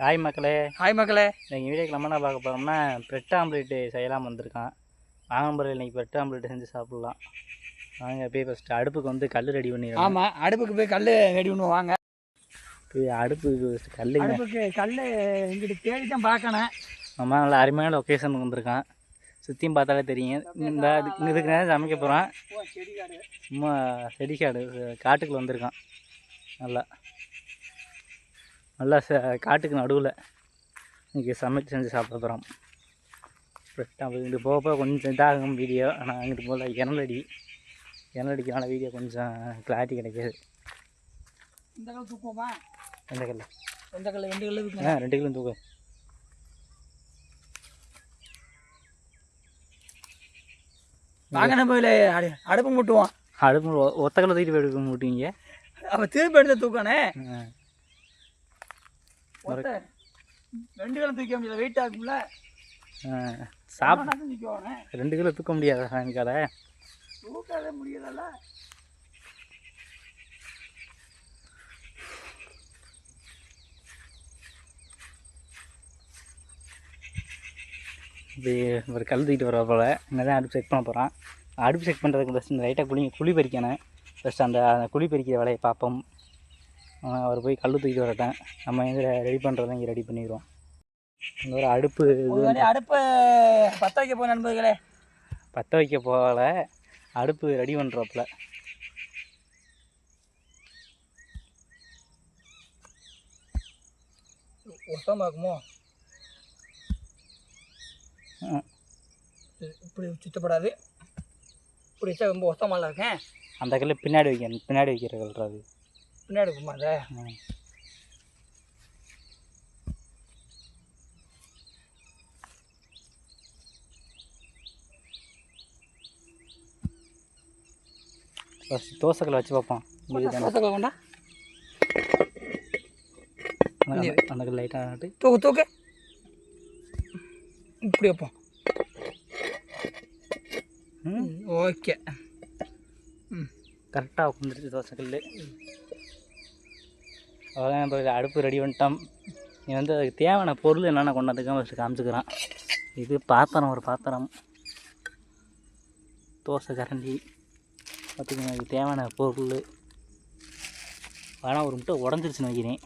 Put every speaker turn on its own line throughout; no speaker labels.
Hi மக்களே.
Hi மக்களே.
எங்கள் வீடியோக்கு நம்ம என்ன பார்க்க போகிறோம்னா பிரெட் ஆம்லேட்டு செய்யலாம் வந்திருக்கான். ஆகம்பரில் இன்றைக்கி பிரெட் ஆம்லேட்டு செஞ்சு சாப்பிட்லாம். வாங்க போய் ஃபஸ்ட்டு அடுப்புக்கு வந்து கல் ரெடி பண்ணிடுவோம்.
ஆமாம், அடுப்புக்கு போய் கல் ரெடி பண்ணுவோம். வாங்க
போய் அடுப்புக்கு கல்
இங்கிட்டு தேடி தான் பார்க்கணும்.
நம்ம நல்லா அருமையான லொக்கேஷனுக்கு வந்திருக்கான். சுற்றியும் பார்த்தாலே தெரியும். இந்த இதுக்கு நேரம் சமைக்க போகிறான். சும்மா செடிக்காடு காட்டுக்குள்ளே வந்திருக்கான். நல்லா காட்டுக்கு நடுவில் இன்றைக்கி சமைச்சு செஞ்சு சாப்பிட போகிறோம். இது போக போக கொஞ்சம் இதாகும் வீடியோ. ஆனால் அங்கிட்டு போல் இறலடிக்கிறனால வீடியோ கொஞ்சம் கிளாரிட்டி கிடைக்காது.
இந்த கல் தூக்குவோமா?
எந்த கல்?
எந்த கல்? 2 கல் இருக்கு.
2 கிலோ தூக்கம்.
வாங்கின போயில அடுப்பு மூட்டுவோம்.
அடுப்பு ஒத்த கல்லை தூக்கிட்டு போய் எடுக்க மூட்டுவீங்க.
அப்போ திருப்பி எடுத்து தூக்கானே. 2 கிலோ தூக்க முடியாது, வெயிட் ஆகும்ல.
சாப்பிட்டு 2 கிலோ தூக்க முடியாதா? சாமிக்கால
தூக்கவே முடியாதல்ல.
இப்படி ஒரு கல் தூக்கிட்டு வர போல். இங்கே தான் அடுப்பு செக் பண்ண போகிறான். அடுப்பு செக் பண்ணுறதுக்கு ஃபஸ்ட்டு லைட்டாக குழி பறிக்கணும். ஃபஸ்ட்டு அந்த குழி பறிக்கிற வேலையை பார்ப்போம். அவர் போய் கல் தூக்கிட்டு வரட்டேன். நம்ம எங்கே ரெடி பண்ணுறதை இங்கே ரெடி பண்ணிடுவோம். இந்த ஒரு அடுப்பு
அடுப்பை பற்ற வைக்க போகிற நண்பர்களே.
பற்ற வைக்க போகல, அடுப்பு ரெடி பண்ணுறப்பில்.
ஒட்டம் பார்க்குமோ? இப்படி சுத்தப்படாது. இப்படி வச்சா ரொம்ப ஒத்தமாலாம் இருக்கேன்.
அந்த கல் பின்னாடி வைக்கணும். பின்னாடி வைக்கிற கல்றா அது.
பின்னாடி இருக்குமா அதை?
ஃபஸ்ட்டு தோசைக்கல் வச்சு பார்ப்போம்.
தோசைக்கல் கொண்டா
அந்த கல் லைட்டாக
தூக்கு இப்படி வைப்போம். ஓகே,
கரெக்டாக உட்காந்துருச்சு தோசைக்கல். அவ்வளோதான். இப்போ அடுப்பு ரெடி பண்ணிட்டோம். நீ வந்து அதுக்கு தேவையான பொருள் என்னென்ன கொண்டாந்துக்காம ஃபஸ்ட்டு காமிச்சுக்கிறான். இது பாத்திரம், ஒரு பாத்திரம், தோசை கரண்டி பார்த்துக்கோங்க. அதுக்கு தேவையான பொருள். ஆனால் ஒரு முட்டை உடஞ்சிருச்சுன்னு வைக்கிறேன்.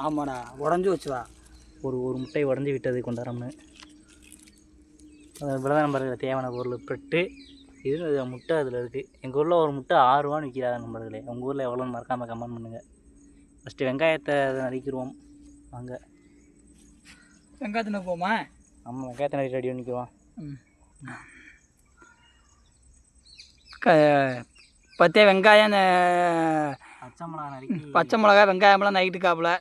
ஆமாடா, உடஞ்சி வச்சுவா.
ஒரு முட்டை உடஞ்சி விட்டது கொண்டாடுறோம்னு. இவ்வளோதான் நம்பர்கள் தேவையான பொருள். பிரெட்டு, இது முட்டை அதில் இருக்குது. எங்கள் ஊரில் ஒரு முட்டை 6 ரூபான்னு விற்கிறாங்க நம்பர்களே. உங்கள் ஊரில் எவ்வளோன்னு மறக்காமல் கமெண்ட் பண்ணுங்கள். ஃபஸ்ட்டு வெங்காயத்தை நறுக்கிடுவோம். வாங்க
வெங்காயத்தை நறுக்குவோமா?
ஆமாம், வெங்காயத்தை நறுக்கி ரெடி பண்ணிக்குவோம்.
பத்தே வெங்காயம்,
பச்சை
மிளகா, வெங்காயம்லாம் நைட்டு காப்பில்.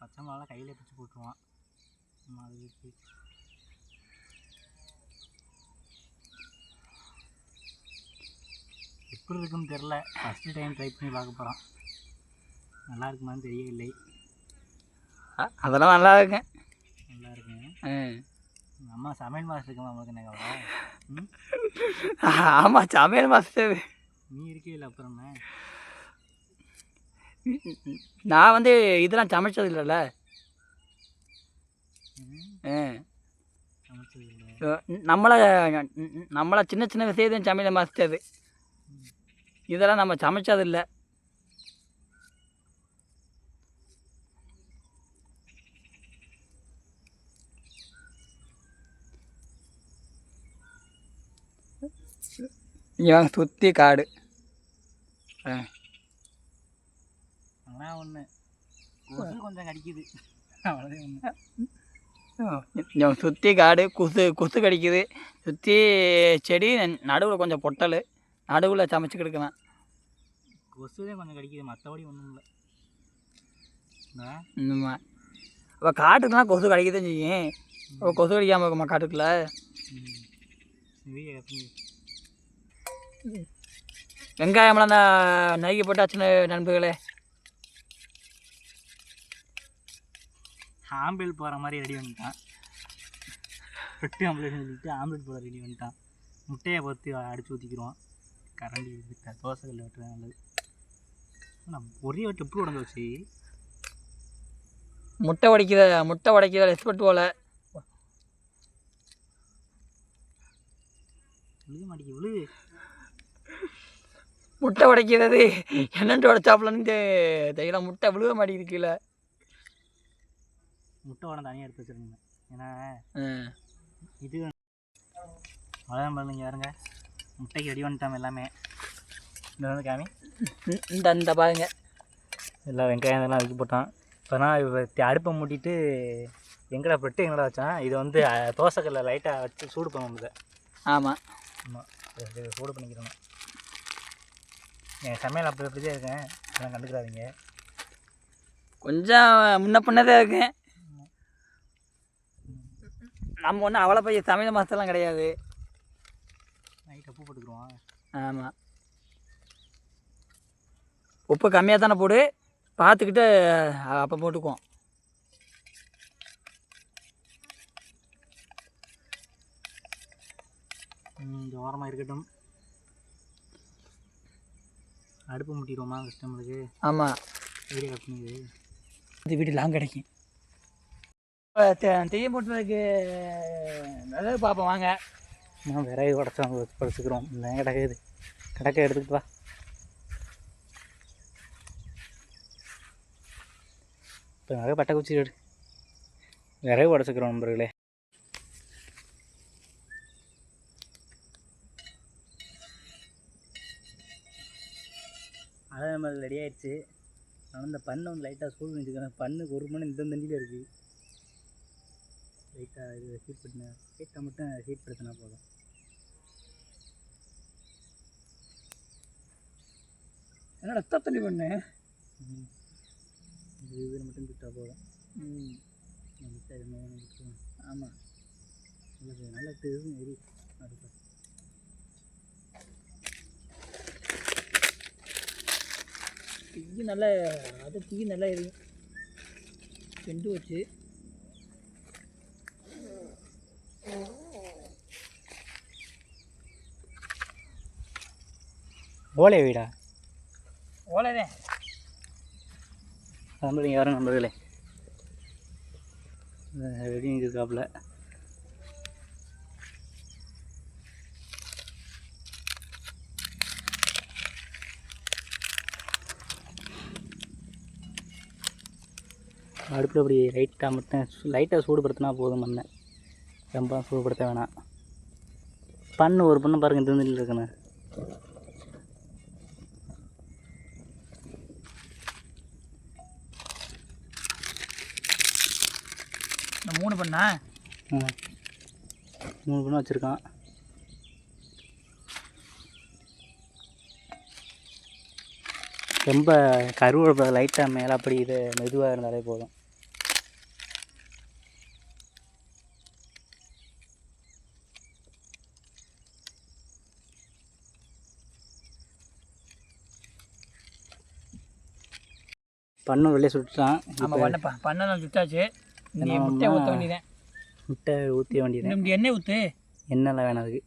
பச்சை மிளகா கையில் பிடிச்சி போட்டுருவான். எப்படி இருக்குன்னு தெரில. ஃபஸ்ட்டு டைம் ட்ரை பண்ணி பார்க்க போகிறான். நல்லா இருக்குமான்னு தெரியவில்லை.
அதெல்லாம் நல்லா இருக்குங்க.
நல்லா இருக்குங்க. அம்மா சமையல் மாஸ்டர் இருக்குமா? நமக்கு என்ன கவலை?
ஆமாம், சமையல் மாஸ்டர்
நீ இருக்கே இல்லை. அப்புறம்
நான் வந்து இதெல்லாம் சமைச்சது இல்லைல்ல. நம்மளை சின்ன சின்ன விஷயத்தையும் சமையல் மாஸ்டர். இதெல்லாம் நம்ம சமைச்சது இல்லை. இங்கே சுற்றி காடு.
ஆனால் ஒன்று கொஞ்சம் கடிக்குது. அவ்வளோதான்.
ஒன்று சுற்றி காடு, கொசு கடிக்குது. சுற்றி செடி, நடுவில் கொஞ்சம் பொட்டல், நடுவில் சமைச்சு கொடுக்கலாம்.
கொசுவே கொஞ்சம் கடிக்குது, மற்றபடி ஒன்றும் இல்லை.
ஆமாம், அப்போ காட்டுக்குலாம் கொசு கடிக்கதான் செய்யும். அப்போ கொசு கடிக்காமல் இருக்குமா காட்டுக்குள்ளே? வெங்காயம்லாம் தான் நறுக்கி போட்டாச்சுன்னு நண்பர்களே.
ஆம்பிள் போகிற மாதிரி ரெடி பண்ணிட்டான். பெட்டு ஆம்லேட் சொல்லிட்டு ஆம்லேட் போட ரெடி பண்ணிட்டான். முட்டையை பொறுத்து அடித்து ஊற்றிக்கிடுவான். கரண்டி தோசை கல் வெட்டுறது நல்லது. ஆனால் ஒரே வட்டு எப்படி உடஞ்சி வச்சு
முட்டை உடைக்கிற எக்ஸ்பர்ட் போல
விழுக மாட்டேங்குது விழு.
முட்டை உடைக்கிறது என்னென்று உடைச்சாப்புலன்னு தெரியல. முட்டை விழுக மாட்டேங்குது கீழே.
முட்டை உடனே தனியாக எடுத்து வச்சுருங்க. ஏன்னா இது அவ்வளோதான் பண்ணுங்க. யாருங்க முட்டைக்கு ரெடி பண்ணிட்டாம எல்லாமே. இந்த வந்து காமி
இந்த பாருங்க
எல்லாம் வெங்காயம் இதெல்லாம் அதுக்கு போட்டான். இப்போனா அடுப்பை மூட்டிட்டு எங்கடா பெட்டு எங்கடா வச்சான். இது வந்து தோசைக்கல்ல லைட்டாக வச்சு சூடு பண்ண முடியல.
ஆமாம்
ஆமாம் சூடு பண்ணிக்கிறோம். என் சமையல் அப்படி தான் இருக்கேன். அதெல்லாம் கண்டுக்கிறாதீங்க.
கொஞ்சம் முன்ன பின்னதான் இருக்கேன். நம்ம ஒன்றும் அவ்வளோ போய் சமையல் மாதம்லாம் கிடையாது.
நைட் உப்பு போட்டுக்குருவோம்.
ஆமாம் உப்பு கம்மியாக தானே போடு, பார்த்துக்கிட்டு அப்போ போட்டுக்குவோம்.
இந்த ஓரமாக இருக்கட்டும். அடுப்பு முட்டிடுவோமா கஸ்டமருக்கு?
ஆமாம்
வீடியோ கட் பண்ணிது.
இது வீடு லாங் கிடைக்கும். தெய்யம் போட்டுறதுக்கு நல்லது பார்ப்போம் வாங்க.
நான் விறகு உடச்சுக்கிறோம். இல்லை கிடக்குது கிடக்க எடுத்துக்கிட்டு வா. இப்போ நிறைய பட்டை குச்சி எடு. விறகு உடச்சுக்கிறோம் நண்பர்களே. அதான் நம்ம ரெடி ஆகிடுச்சு. ஆனால் இந்த பண்ணை வந்து லைட்டாக சூடு வச்சுக்கிறேன். பண்ணுக்கு ஒரு மணி இந்த தண்டியில் இருக்குது. லைட்டாக இது ஹீட் பண்ணினேன். ஹீட்டை மட்டும் ஹீட் படுத்தினா போதும்.
என்ன ரத்த தண்ணி பண்ணு
இது மட்டும் விட்டால் போதும்.
ஆமாம்
நல்லா தெரியும். எரி
தீ நல்லா தீ நல்லா எரியும். செண்டு வச்சு
ஓலை வீடா?
ஓலைதான்
நம்புறீங்க யாரும் நம்பர்களே. வெடிங்க இருக்காப்புல. அடுப்பில் அப்படி லைட்டாக சூடுபடுத்தினா போதும். மண்ணை ரொம்ப சூடுபடுத்த வேணாம். பண்ணு ஒரு பண்ணு பாருங்கள் இந்த தண்ணியில் இருக்குண்ணே.
மூணு பண்ணா
3 பண்ணு வச்சுருக்கான். ரொம்ப கருவேப்பிலை லைட்டாக மேலே அப்படி இது மெதுவாக இருந்தாலே போதும். பண்ணு வெளியே சுட்டுட்டான்.
ஆமாம் பண்ணை நான் சுட்டாச்சு. நீ முட்டையை ஊற்ற வேண்டியதேன்.
முட்டை ஊற்ற வேண்டியது.
இப்படி எண்ணெய் ஊற்று.
எண்ணெய்லாம் வேணாம் அதுக்கு.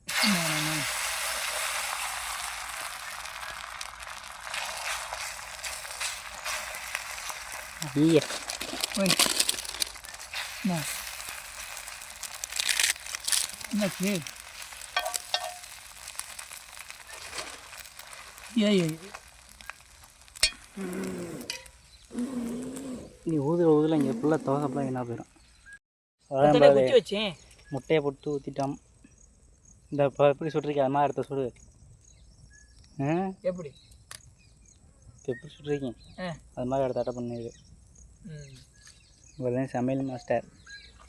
ஐயா
என்னாச்சு?
நீ ஊதில் இங்கே ஃபுல்லாக தோசைப்பெல்லாம் என்ன போயிடும்.
குத்தி வச்சேன்.
முட்டையை போட்டு ஊற்றிட்டோம். இந்த இப்போ எப்படி சுட்டுருக்கீங்க அது மாதிரி அடுத்த சுடு.
எப்படி
இப்போ எப்படி சுட்டுருக்கீங்க அது மாதிரி அடுத்த அட்டை பண்ணிடு. இவர் தான் சமையல் மாஸ்டர்.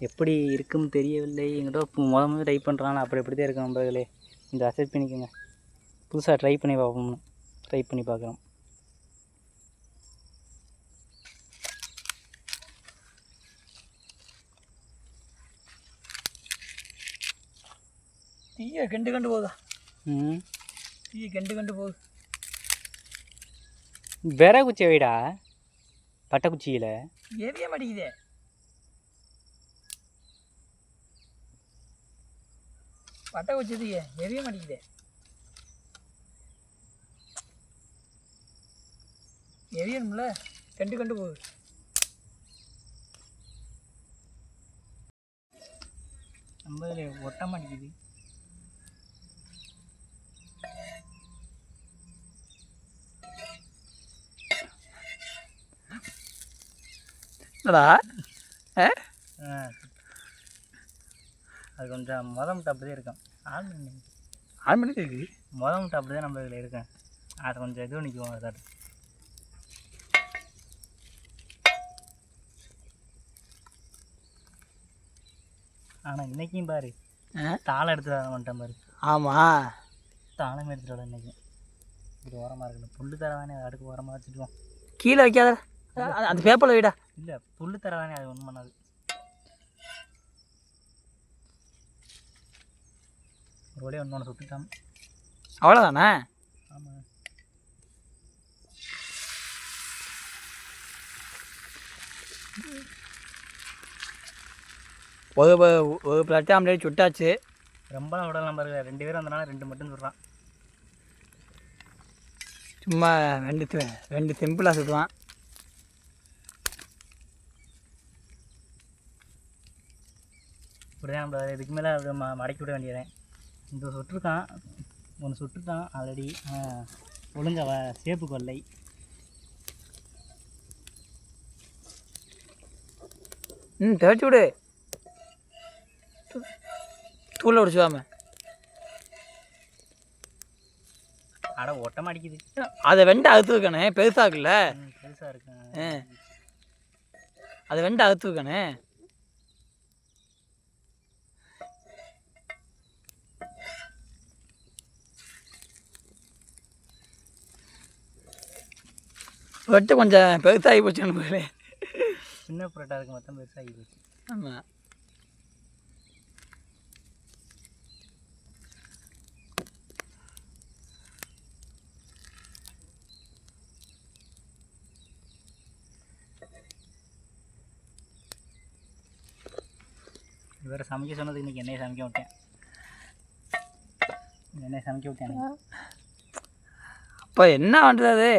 எப்படி இருக்குன்னு தெரியவில்லை. எங்கிட்ட முதல் ட்ரை பண்ணுறாங்க. அப்படி எப்படி தான் இருக்கும் நண்பர்களே. இந்த அக்செப்ட் பண்ணிக்கோங்க. புதுசாக ட்ரை பண்ணி பார்ப்போம்னு ட்ரை பண்ணி பார்க்குறோம்.
தீயை கண்டு போகுதா? தீயை கண்டு போகுது.
வேற குச்சி வைடா. பட்டை குச்சியில்
எரிய மாட்டேங்குதே. பட்டை குச்சி தீய எரிய மாட்டேங்குதே. எரியணும்ல. கண்டு போகுது.
நம்ம இதில் ஒட்ட மாட்டேங்குது.
என்னடா
அது கொஞ்சம் முட்டை அப்படியே இருக்கும்.
6 மணிக்கு இருக்குது.
முட்டை அப்படி தான் நம்ம இதில் இருக்கேன். அது கொஞ்சம் இதுவும் நிற்கும் சார். ஆனால் இன்றைக்கும் பாரு தாளை எடுத்து வர மாட்டேன் பாரு.
ஆமாம்,
தாளம் எடுத்துகிட்டு வர இன்றைக்கி. இது ஓரமாக இருக்கணும். புல் தர தானே அடுக்கு ஓரமாக வச்சுட்டுவோம்.
கீழே வைக்காத, அந்த பேப்பரில் வைடா.
இல்லை புல் தர தானே, அது ஒன்றும் பண்ணாது. ஒரு வழியாக ஒன்று சுட்டுட்டான்.
அவ்வளோதானே?
ஆமாம்.
ஒரு பிளட் ஆம்லேட் சுட்டாச்சு.
ரொம்பலாம் விடலாம் பாருங்க. 2 பேரும் வந்தனால 2 மட்டும் சுடுறான்.
சும்மா 2 சிம்பிளாக சுடுவான்.
இப்படிதான் நம்ம இதுக்கு மேலே அது மடக்கி விட வேண்டியதேன். இந்த சுட்டுருக்கான், ஒன்று சுட்டுட்டான் ஆல்ரெடி. ஒழுங்கா சேப்புக்கு வரலை.
தேய்ச்சி விடு, தூளை உடிச்சுவாம.
ஒட்ட மாட்டேங்குது.
அதை வெண்டை அறுத்து வைக்கணே, பெருசாக இருக்குல்ல.
பெருசாக இருக்கு.
அதை வெண்டை அறுத்து வைக்கணே. வெட்டு கொஞ்சம் பெருசாகி போச்சுன்னு போயிலே.
சின்ன புரோட்டா இருக்கு, மொத்தம் பெருசாகி போச்சு.
ஆமாம்.
வேறு சமைக்க சொன்னது இன்றைக்கி என்னையை சமைக்க விட்டேன். என்னையை சமைக்க விட்டேன்.
அப்போ என்ன பண்ணுறது?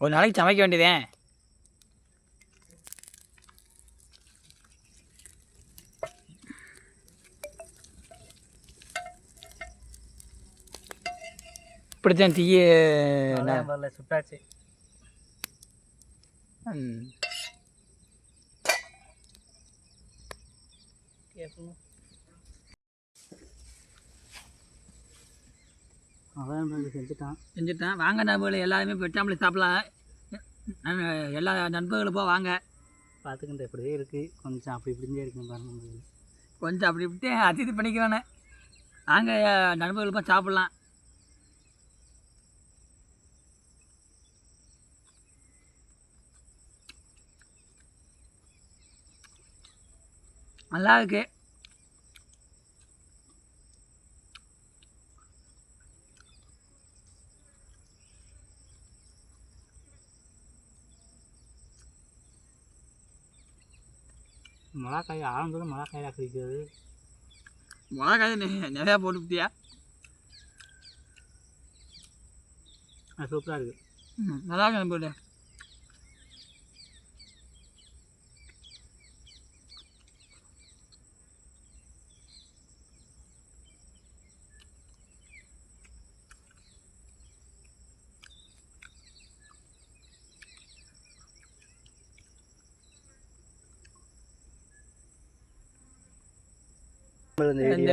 ஒரு நாளைக்கு சமைக்க வேண்டியதேன். இப்படித்தான் தீய
சுட்டாச்சு.
செஞ்சுட்டான். வாங்க நண்பர்கள், எல்லாருமே பெட்டாமலே சாப்பிடலாம். எல்லா நண்பர்களும் போ வாங்க.
பார்த்துக்கிட்ட இப்படியே இருக்குது. கொஞ்சம் அப்படி இப்படிஞ்சே இருக்குன்னு பாருங்க.
கொஞ்சம் அப்படி இப்படி அதிதி பண்ணிக்குவானே. வாங்க நண்பர்கள் போய் சாப்பிட்லாம். நல்லா இருக்கு.
மிளகாய் ஆரம்பத்தில் மிளகாயாக கிடைக்கிறது.
மிளகாய் நிறையா போட்டுக்கிட்டியா?
சூப்பராக இருக்குது.
நல்லா இருக்கு போட்டு.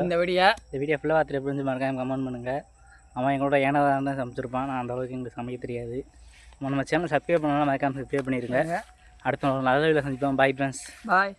இந்த வீடியோ ஃபுல்லாக பார்த்துட்டு எப்படி இருந்து மறக்காம கமெண்ட் பண்ணுங்கள். அவன் எங்களோட ஏனதான் தான் சமைச்சிருப்பான். நான் அந்தளவுக்கு எங்களுக்கு சமைக்க தெரியாது. நம்ம சேனல் சப்ஸ்கிரைப் பண்ணலாம், மறக்காம சப்ஸ்கிரைப் பண்ணிடுங்க. அடுத்த ஒரு நல்ல வீடியோவில் சந்திப்போம். Bye friends.
பாய்.